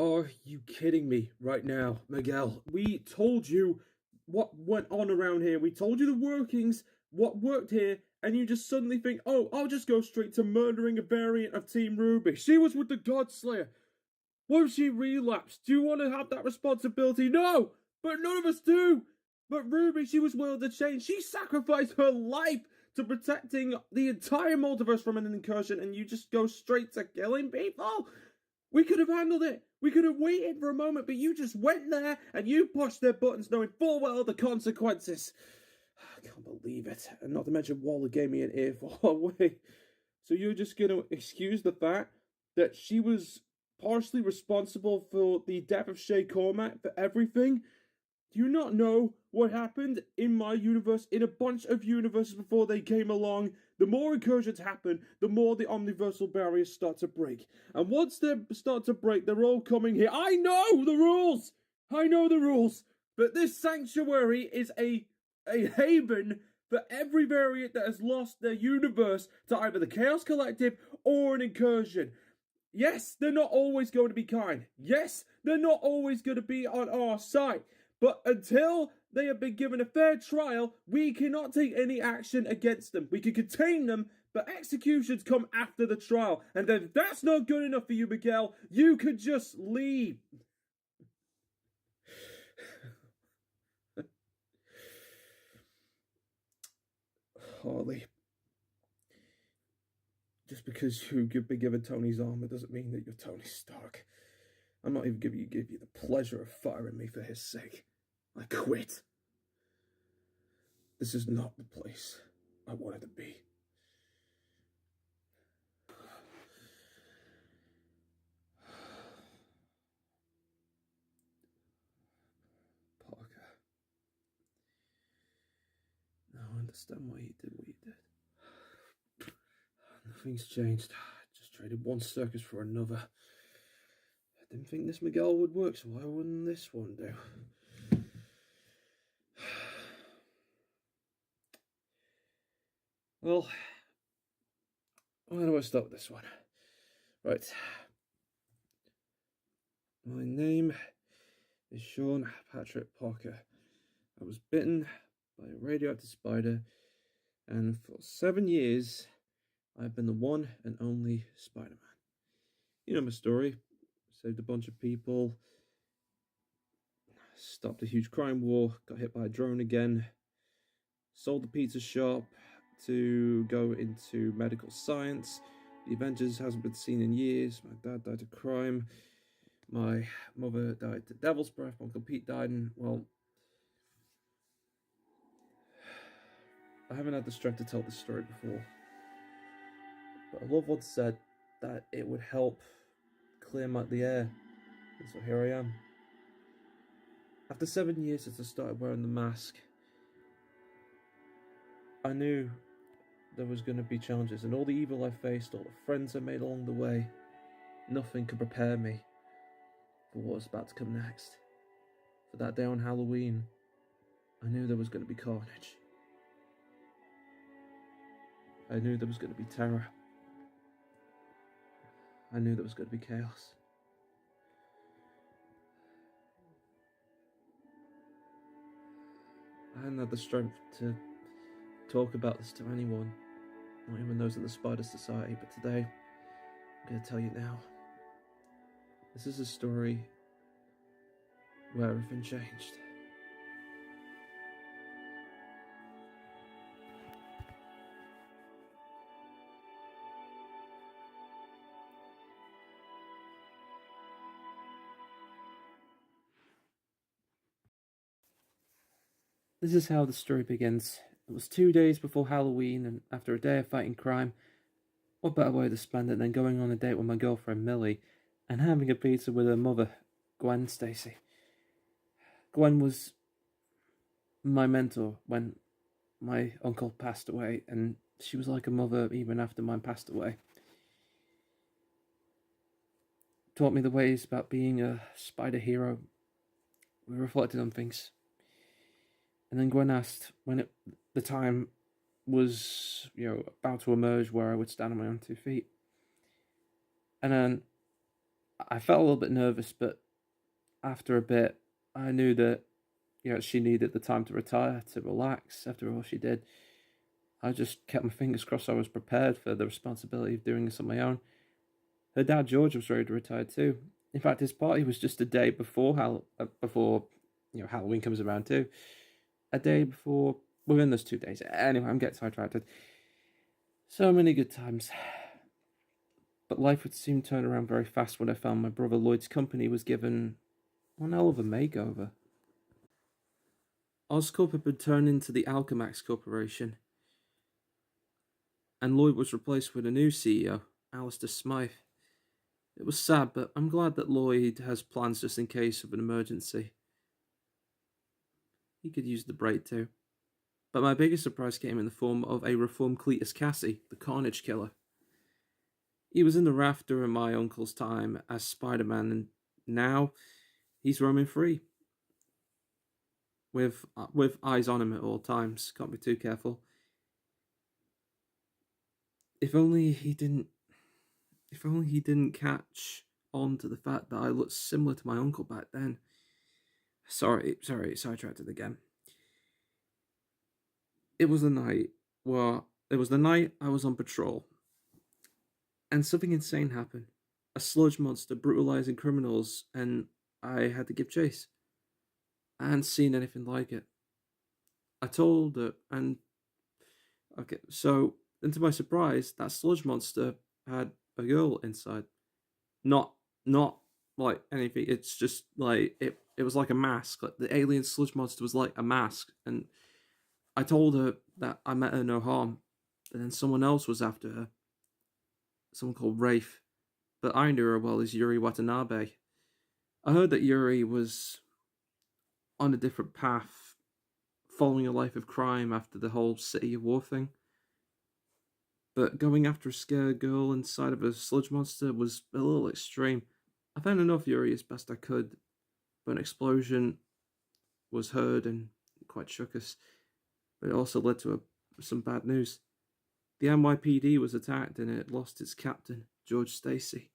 Are you kidding me right now, Miguel? We told you what went on around here. We told you the workings, what worked here, and you just suddenly think, oh, I'll just go straight to murdering a variant of Team Ruby. She was with the Godslayer. What if she relapsed? Do you want to have that responsibility? No! But none of us do! But Ruby, she was willing to change. She sacrificed her life to protecting the entire multiverse from an incursion, and you just go straight to killing people? We could have handled it. We could have waited for a moment, but you just went there and you pushed their buttons knowing full well the consequences. I can't believe it. And not to mention Waller gave me an earful away. So you're just going to excuse the fact that she was partially responsible for the death of Shay Cormac for everything? Do you not know what happened in my universe, in a bunch of universes before they came along? The more incursions happen, the more the omniversal barriers start to break. And once they start to break, they're all coming here. I know the rules! I know the rules! But this sanctuary is a haven for every variant that has lost their universe to either the Chaos Collective or an incursion. Yes, they're not always going to be kind. Yes, they're not always going to be on our side. But until they have been given a fair trial, we cannot take any action against them. We can contain them, but executions come after the trial. And if that's not good enough for you, Miguel, you could just leave. Harley, just because you've been given Tony's armor doesn't mean that you're Tony Stark. I'm not even give you the pleasure of firing me for his sake. I quit. This is not the place I wanted to be. Parker. Now I understand why you did what you did. Nothing's changed. I just traded one circus for another. I didn't think this Miguel would work, so why wouldn't this one do? Well, why do I start with this one? Right. My name is Shawn Patrick Parker. I was bitten by a radioactive spider, and for 7 years, I've been the one and only Spider-Man. You know my story. Saved a bunch of people, stopped a huge crime war, got hit by a drone again, sold the pizza shop to go into medical science. The Avengers hasn't been seen in years. My dad died of crime. My mother died to devil's breath. My Uncle Pete died, and, well, I haven't had the strength to tell this story before. But a loved one said that it would help clear the air. And so here I am. After 7 years since I started wearing the mask, I knew there was going to be challenges, and all the evil I faced, all the friends I made along the way, nothing could prepare me for what was about to come next. For that day on Halloween, I knew there was going to be carnage. I knew there was going to be terror. I knew there was going to be chaos. I hadn't had the strength to talk about this to anyone, not even those in the Spider Society, but today, I'm going to tell you now. This is a story where everything changed. This is how the story begins. It was 2 days before Halloween, and after a day of fighting crime, what better way to spend it than going on a date with my girlfriend Millie and having a pizza with her mother, Gwen Stacy. Gwen was my mentor when my uncle passed away, and she was like a mother even after mine passed away. Taught me the ways about being a spider hero. We reflected on things. And then Gwen asked when the time was, about to emerge where I would stand on my own 2 feet. And then I felt a little bit nervous, but after a bit, I knew that she needed the time to retire, to relax after all she did. I just kept my fingers crossed I was prepared for the responsibility of doing this on my own. Her dad, George, was ready to retire too. In fact, his party was just a day before Halloween comes around too. A day before, within those 2 days. Anyway, I'm getting sidetracked. So many good times. But life would soon turn around very fast when I found my brother Lloyd's company was given one hell of a makeover. Oscorp had been turned into the Alchemax Corporation, and Lloyd was replaced with a new CEO, Alistair Smythe. It was sad, but I'm glad that Lloyd has plans just in case of an emergency. He could use the break too. But my biggest surprise came in the form of a reformed Cletus Cassie, the Carnage Killer. He was in the raft during my uncle's time as Spider-Man, and now he's roaming free. With eyes on him at all times. Can't be too careful. If only he didn't catch on to the fact that I looked similar to my uncle back then. Sorry, sidetracked it again. It was the night I was on patrol, and something insane happened. A sludge monster brutalizing criminals, and I had to give chase. I hadn't seen anything like it. I told her, and okay, so, and to my surprise, that sludge monster had a girl inside. Not like anything. It's just like it was like a mask. Like the alien sludge monster was like a mask, and I told her that I meant her no harm, but then someone else was after her. Someone called Rafe, but I knew her well as Yuri Watanabe. I heard that Yuri was on a different path, following a life of crime after the whole City of War thing. But going after a scared girl inside of a sludge monster was a little extreme. I found enough Yuri as best I could, but an explosion was heard and quite shook us. But it also led to some bad news. The NYPD was attacked and it lost its captain, George Stacy.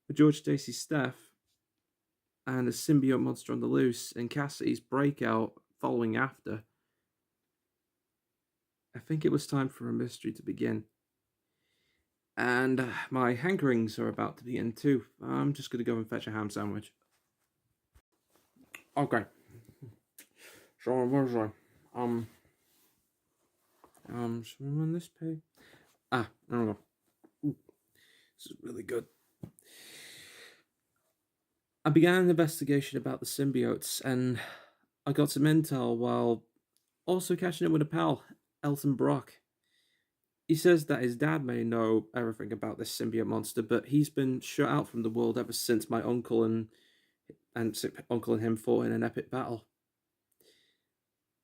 With George Stacy's staff and a symbiote monster on the loose and Cassie's breakout following after, I think it was time for a mystery to begin. And my hankerings are about to begin too. I'm just going to go and fetch a ham sandwich. Okay. So where's I? Should we run this page? There we go. Ooh, this is really good. I began an investigation about the symbiotes, and I got some intel while also catching up with a pal, Elton Brock. He says that his dad may know everything about this symbiote monster, but he's been shut out from the world ever since my uncle and him fought in an epic battle.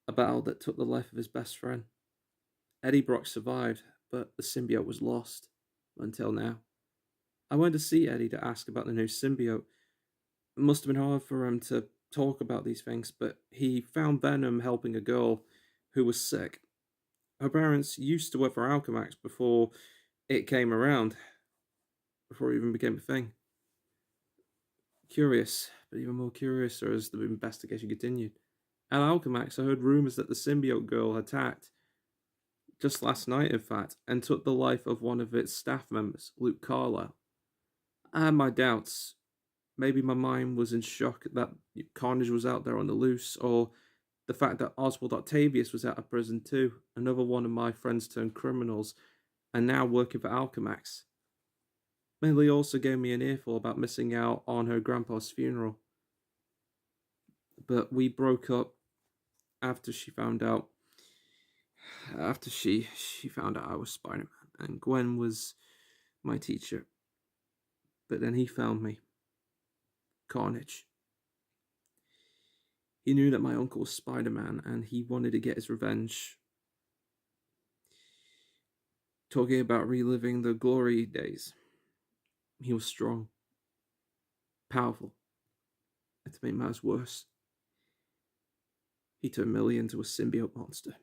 A battle that took the life of his best friend. Eddie Brock survived, but the symbiote was lost until now. I went to see Eddie to ask about the new symbiote. It must have been hard for him to talk about these things, but he found Venom helping a girl who was sick. Her parents used to work for Alchemax before it came around, before it even became a thing. Curious, but even more curious as the investigation continued. At Alchemax, I heard rumors that the symbiote girl attacked, just last night in fact, and took the life of one of its staff members, Luke Carlisle. I had my doubts. Maybe my mind was in shock that Carnage was out there on the loose, or the fact that Oswald Octavius was out of prison too, another one of my friends turned criminals, and now working for Alchemax. Millie also gave me an earful about missing out on her grandpa's funeral. But we broke up after she found out. After she found out I was Spider-Man, and Gwen was my teacher. But then he found me. Carnage. He knew that my uncle was Spider-Man, and he wanted to get his revenge. Talking about reliving the glory days. He was strong. Powerful. And to make matters worse, he turned Millie into a symbiote monster.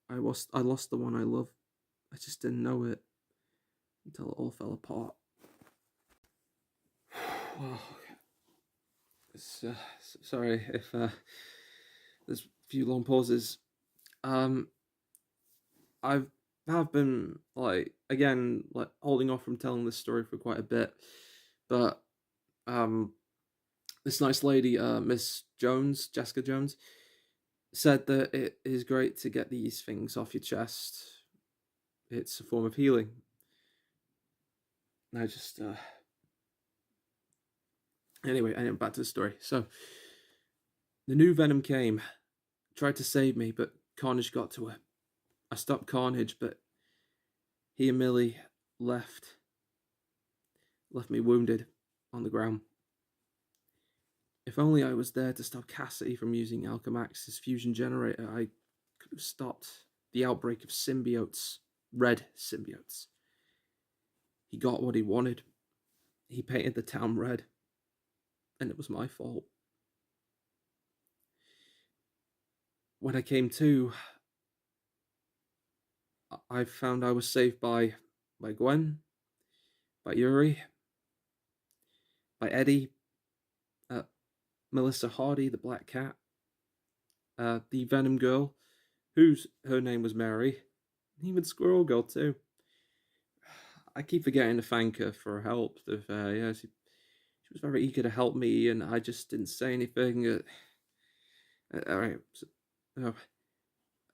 I lost the one I love. I just didn't know it until it all fell apart. Well, sorry if there's a few long pauses. I have been like holding off from telling this story for quite a bit, but this nice lady, Miss Jones, Jessica Jones, said that it is great to get these things off your chest. It's a form of healing. I just anyway, back to the story. So the new Venom came, tried to save me, but Carnage got to her. I stopped Carnage, but he and Millie left me wounded on the ground. If only I was there to stop Cassidy from using Alchemax's fusion generator, I could have stopped the outbreak of symbiotes, red symbiotes. He got what he wanted. He painted the town red, and it was my fault. When I came to, I found I was saved by Gwen, by Yuri, by Eddie, Melissa Hardy, the Black Cat, the Venom Girl, her name was Mary, even Squirrel Girl too. I keep forgetting to thank her for her help. She was very eager to help me, and I just didn't say anything. All right.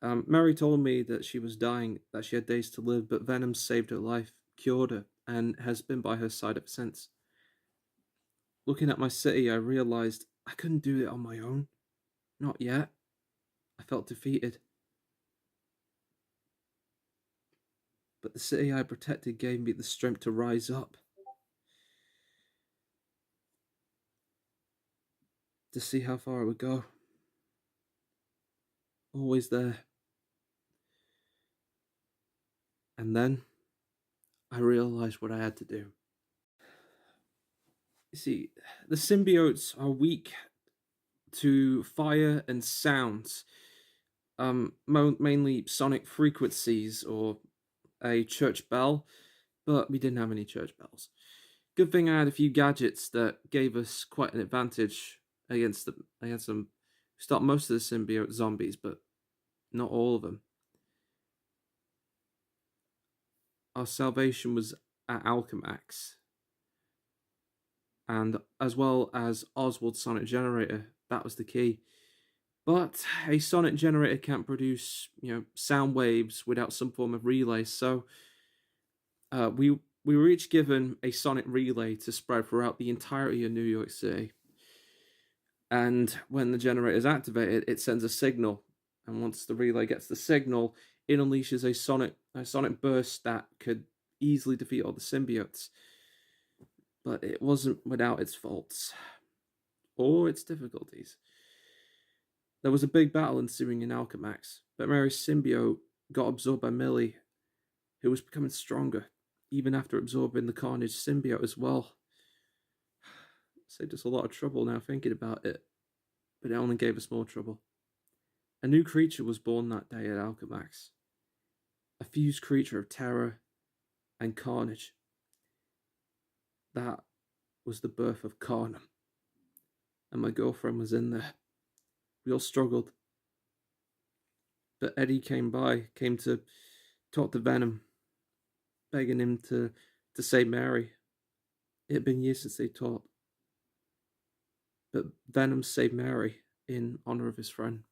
Mary told me that she was dying, that she had days to live, but Venom saved her life, cured her, and has been by her side ever since. Looking at my city, I realized I couldn't do it on my own. Not yet. I felt defeated. But the city I protected gave me the strength to rise up. To see how far I would go. Always there. And then I realized what I had to do. You see, the symbiotes are weak to fire and sounds, mainly sonic frequencies or a church bell, but we didn't have any church bells. Good thing I had a few gadgets that gave us quite an advantage against them. Stopped most of the symbiote zombies, but not all of them. Our salvation was at Alchemax, and as well as Oswald's sonic generator. That was the key. But a sonic generator can't produce, sound waves without some form of relay. So we were each given a sonic relay to spread throughout the entirety of New York City. And when the generator is activated, it sends a signal. And once the relay gets the signal, it unleashes a sonic burst that could easily defeat all the symbiotes. But it wasn't without its faults or its difficulties. There was a big battle ensuing in Alchemax, but Mary's symbiote got absorbed by Millie, who was becoming stronger, even after absorbing the Carnage symbiote as well. Saved us a lot of trouble now thinking about it, but it only gave us more trouble. A new creature was born that day at Alchemax. A fused creature of terror and carnage. That was the birth of Callaham. And my girlfriend was in there. We all struggled. But Eddie came to talk to Venom, begging him to save Mary. It had been years since they talked. But Venom saved Mary in honor of his friend.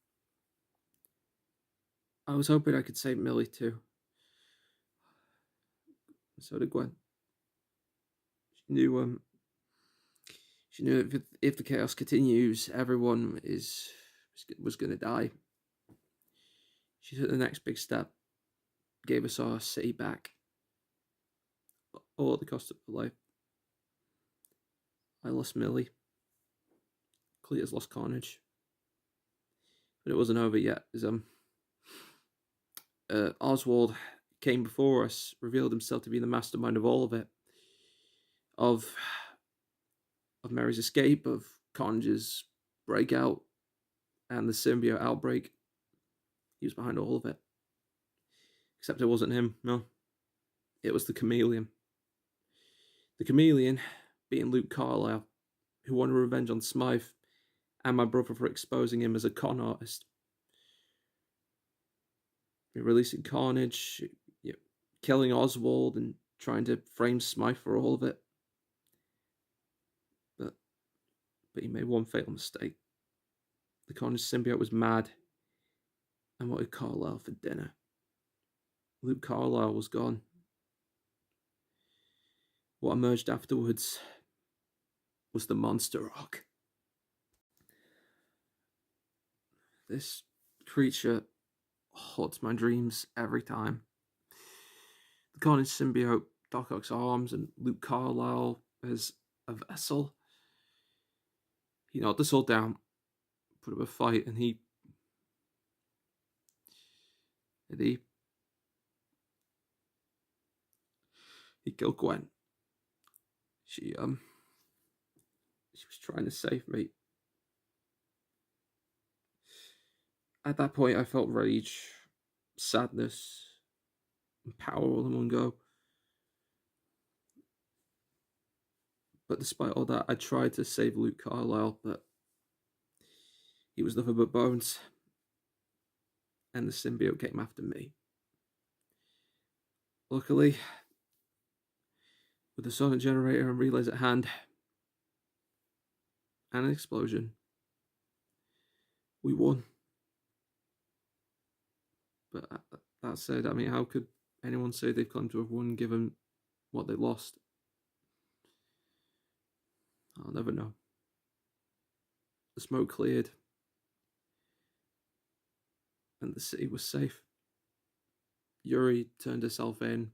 I was hoping I could save Millie too. So did Gwen. She knew if the chaos continues, everyone was going to die. She took the next big step, gave us our city back, all at the cost of her life. I lost Millie. Cletus lost Carnage. But it wasn't over yet. Oswald came before us, revealed himself to be the mastermind of all of it. Of Mary's escape, of Carnage's breakout, and the symbiote outbreak. He was behind all of it. Except it wasn't him, no. It was the chameleon. The chameleon being Luke Carlisle, who wanted revenge on Smythe and my brother for exposing him as a con artist. Releasing Carnage, killing Oswald, and trying to frame Smythe for all of it. But he made one fatal mistake. The Carnage symbiote was mad and wanted Carlisle for dinner. Luke Carlisle was gone. What emerged afterwards was the monster arc. This creature haunts my dreams every time. The Carnage symbiote, Doc Ock's arms, and Luke Carlisle as a vessel. He knocked us all down, put up a fight, and he killed Gwen. She was trying to save me. At that point, I felt rage, sadness, and power all in one go. But despite all that, I tried to save Luke Carlisle, but he was nothing but bones. And the symbiote came after me. Luckily, with the sonic generator and relays at hand, and an explosion, we won. But that said, I mean, how could anyone say they've come to have won given what they lost? I'll never know. The smoke cleared, and the city was safe. Yuri turned herself in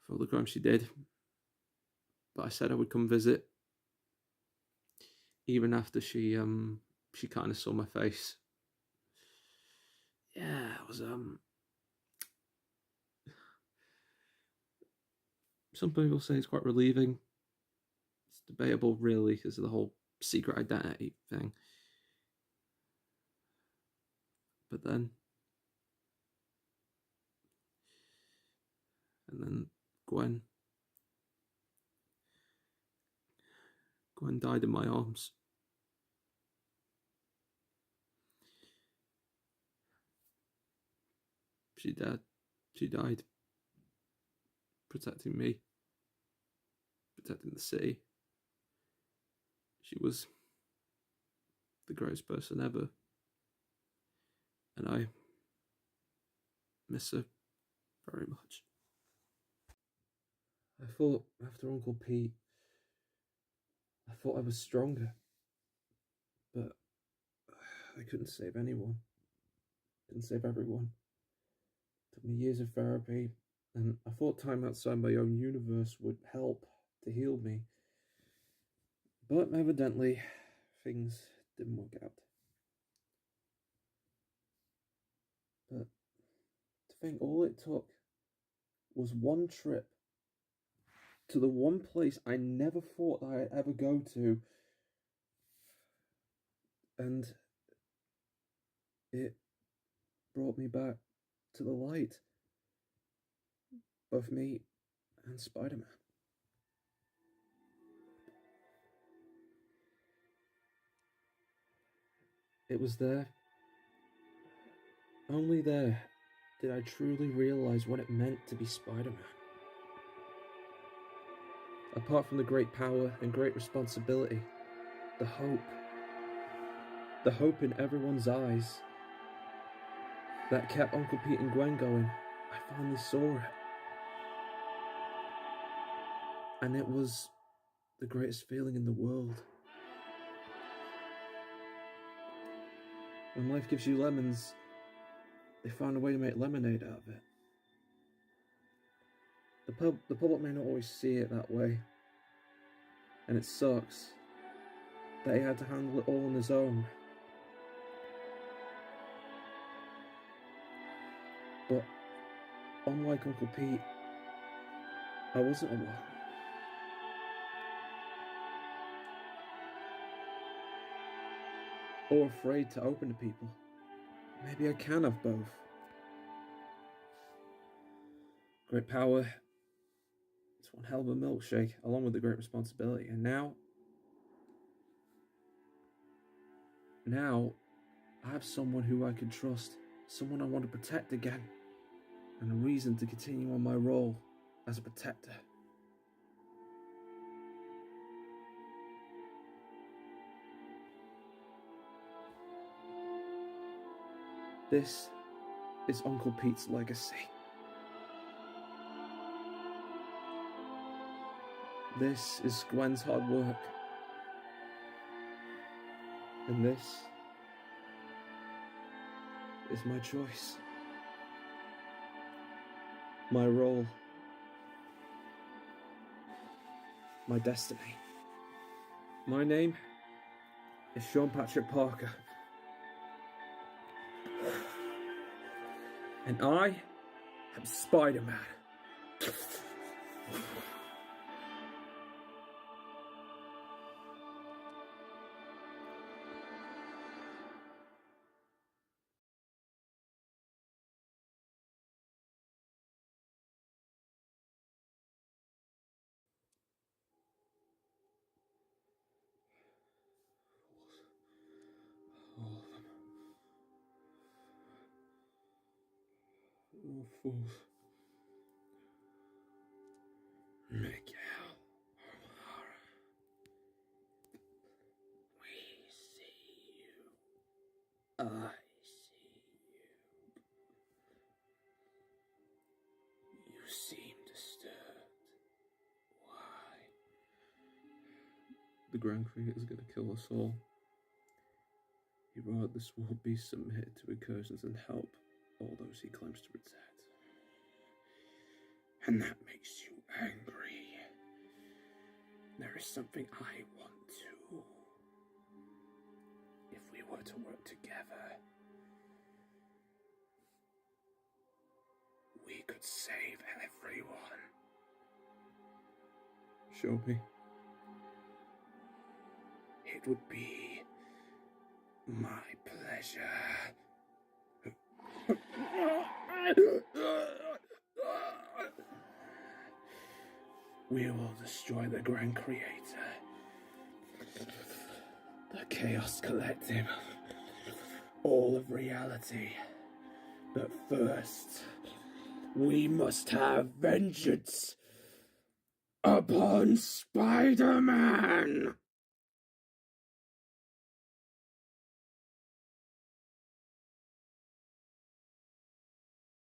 for all the crime she did, but I said I would come visit, even after she kind of saw my face. Yeah, it was some people say it's quite relieving. It's debatable, really, because of the whole secret identity thing. But then Gwen died in my arms. She died protecting me, protecting the city. She was the greatest person ever, and I miss her very much. I thought after Uncle Pete, I thought I was stronger, but I couldn't save anyone. Couldn't save everyone. It took me years of therapy, and I thought time outside my own universe would help to heal me. But evidently, things didn't work out. But to think all it took was one trip to the one place I never thought I'd ever go to, and it brought me back to the light. Both me and Spider-Man. It was there, only there, did I truly realize what it meant to be Spider-Man. Apart from the great power and great responsibility, the hope in everyone's eyes that kept Uncle Pete and Gwen going, I finally saw it. And it was the greatest feeling in the world. When life gives you lemons, they found a way to make lemonade out of it. The public may not always see it that way, and it sucks that he had to handle it all on his own. But unlike Uncle Pete, I wasn't alone. Or afraid to open to people. Maybe I can have both. Great power, it's one hell of a milkshake, along with the great responsibility. And now I have someone who I can trust, someone I want to protect again, and a reason to continue on my role as a protector. This is Uncle Pete's legacy. This is Gwen's hard work. And this is my choice. My role. My destiny. My name is Sean Patrick Parker. And I am Spider-Man. All of them. All fools. Miguel O'Hara. We see you. I see you. You seem disturbed. Why? The Grand Creator is going to kill us all. He wrote this will be submitted to incursions and help all those he claims to protect. And that makes you angry. There is something I want to. If we were to work together, we could save everyone. Show me. It would be my pleasure. We will destroy the Grand Creator, the Chaos Collective, all of reality. But first, we must have vengeance upon Spider-Man!